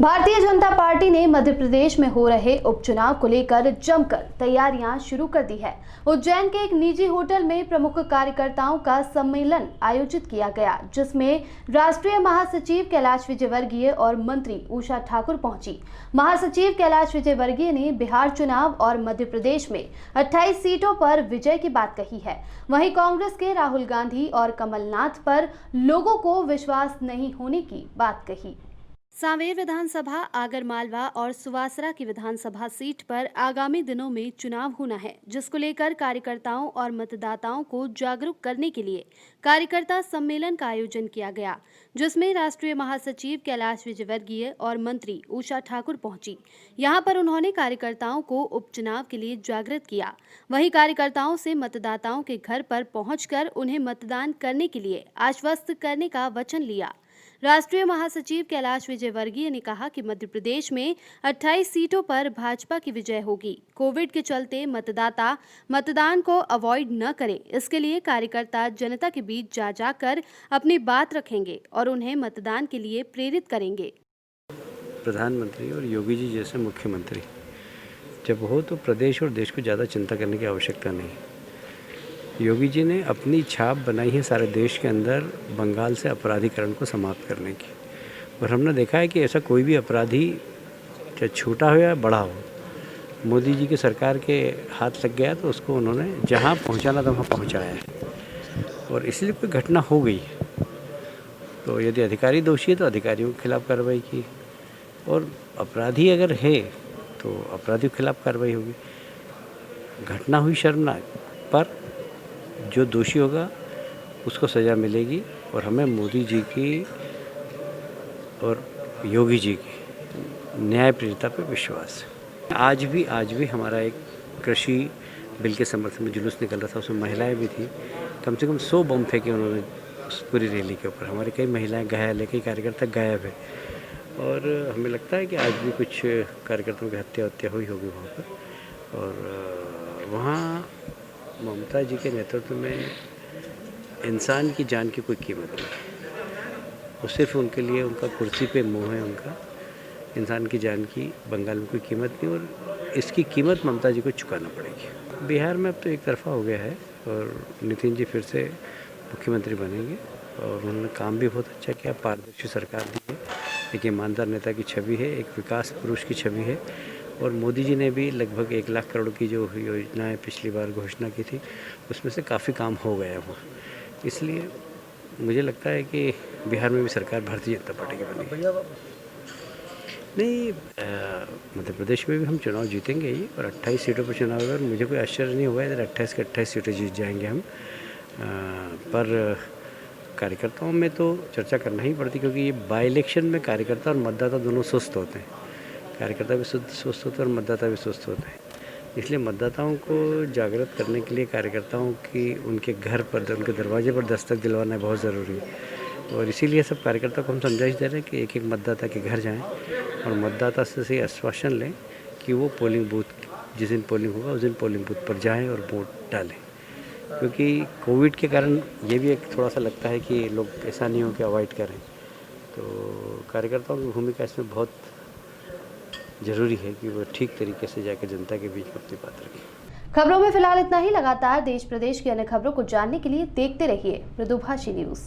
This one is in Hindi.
भारतीय जनता पार्टी ने मध्य प्रदेश में हो रहे उपचुनाव को लेकर जमकर तैयारियां शुरू कर दी है। उज्जैन के एक निजी होटल में प्रमुख कार्यकर्ताओं का सम्मेलन आयोजित किया गया, जिसमें राष्ट्रीय महासचिव कैलाश विजयवर्गीय और मंत्री उषा ठाकुर पहुंची। महासचिव कैलाश विजयवर्गीय ने बिहार चुनाव और मध्य प्रदेश में 28 सीटों पर विजय की बात कही है। वहीं कांग्रेस के राहुल गांधी और कमलनाथ पर लोगों को विश्वास नहीं होने की बात कही। सांवेर विधानसभा, आगरमालवा और सुवासरा की विधानसभा सीट पर आगामी दिनों में चुनाव होना है, जिसको लेकर कार्यकर्ताओं और मतदाताओं को जागरूक करने के लिए कार्यकर्ता सम्मेलन का आयोजन किया गया, जिसमें राष्ट्रीय महासचिव कैलाश विजयवर्गीय और मंत्री उषा ठाकुर पहुंची। यहां पर उन्होंने कार्यकर्ताओं को उपचुनाव के लिए जागृत किया। वहीं कार्यकर्ताओं से मतदाताओं के घर पर पहुंचकर उन्हें मतदान करने के लिए आश्वस्त करने का वचन लिया। राष्ट्रीय महासचिव कैलाश विजयवर्गीय ने कहा कि मध्य प्रदेश में 28 सीटों पर भाजपा की विजय होगी। कोविड के चलते मतदाता मतदान को अवॉइड न करें, इसके लिए कार्यकर्ता जनता के बीच जा जाकर अपनी बात रखेंगे और उन्हें मतदान के लिए प्रेरित करेंगे। प्रधानमंत्री और योगी जी जैसे मुख्यमंत्री जब हो तो प्रदेश और देश को ज़्यादा चिंता करने की आवश्यकता नहीं। योगी जी ने अपनी छाप बनाई है सारे देश के अंदर बंगाल से अपराधीकरण को समाप्त करने की, और हमने देखा है कि ऐसा कोई भी अपराधी चाहे छोटा हो या बड़ा हो, मोदी जी की सरकार के हाथ लग गया तो उसको उन्होंने जहां पहुंचाना था वहाँ पहुंचाया है। और इसलिए कोई घटना हो गई तो यदि अधिकारी दोषी है तो अधिकारियों के खिलाफ कार्रवाई की, और अपराधी अगर है तो अपराधियों के खिलाफ कार्रवाई होगी। घटना हुई शर्मनाक, पर जो दोषी होगा उसको सज़ा मिलेगी। और हमें मोदी जी की और योगी जी की न्यायप्रियता पर विश्वास है। आज भी हमारा एक कृषि बिल के समर्थन में जुलूस निकल रहा था, उसमें महिलाएं भी थी। कम से कम 100 बम फेंके उन्होंने उस पूरी रैली के ऊपर। हमारे कई महिलाएं घायल है, कई कार्यकर्ता गायब है, और हमें लगता है कि आज भी कुछ कार्यकर्ताओं की हत्या हुई होगी वहाँ पर। और वहाँ ममता जी के नेतृत्व में इंसान की जान की कोई कीमत नहीं है। वो सिर्फ उनके लिए उनका कुर्सी पे मोह है, उनका इंसान की जान की बंगाल में कोई कीमत नहीं, और इसकी कीमत ममता जी को चुकाना पड़ेगी। बिहार में अब तो एक तरफा हो गया है और नितिन जी फिर से मुख्यमंत्री बनेंगे, और उन्होंने काम भी बहुत अच्छा किया। पारदर्शी सरकार दी है, एक ईमानदार नेता की छवि है, एक विकास पुरुष की छवि है। और मोदी जी ने भी लगभग 1 लाख करोड़ की जो योजनाएं पिछली बार घोषणा की थी, उसमें से काफ़ी काम हो गया वो। इसलिए मुझे लगता है कि बिहार में भी सरकार भारतीय जनता पार्टी की बनेगी। नहीं, मध्य प्रदेश में भी हम चुनाव जीतेंगे ही, और 28 सीटों पर चुनाव होगा। मुझे कोई आश्चर्य नहीं होगा इधर 28 की 28 सीटें जीत जाएंगे हम। पर कार्यकर्ताओं में तो चर्चा करना ही पड़ती, क्योंकि ये बाई इलेक्शन में कार्यकर्ता और मतदाता दोनों सुस्त होते हैं। कार्यकर्ता भी सुस्त होते हैं और मतदाता भी सुस्त होते हैं। इसलिए मतदाताओं को जागृत करने के लिए कार्यकर्ताओं की उनके घर पर, उनके दरवाजे पर दस्तक दिलवाना बहुत ज़रूरी है। और इसीलिए सब कार्यकर्ताओं को हम समझाइश दे रहे हैं कि एक एक मतदाता के घर जाएं और मतदाता से आश्वासन लें कि वो पोलिंग बूथ, जिस दिन पोलिंग होगा उस दिन पोलिंग बूथ पर जाएँ और वोट डालें। क्योंकि कोविड के कारण ये भी एक थोड़ा सा लगता है कि लोग ऐसा नहीं हो कि अवॉइड करें, तो कार्यकर्ताओं की भूमिका इसमें बहुत ज़रूरी है कि वो ठीक तरीके से जाकर जनता के बीच अपनी बात रखें। खबरों में फिलहाल इतना ही। लगातार देश प्रदेश की अन्य खबरों को जानने के लिए देखते रहिए मृदुभाषी न्यूज़।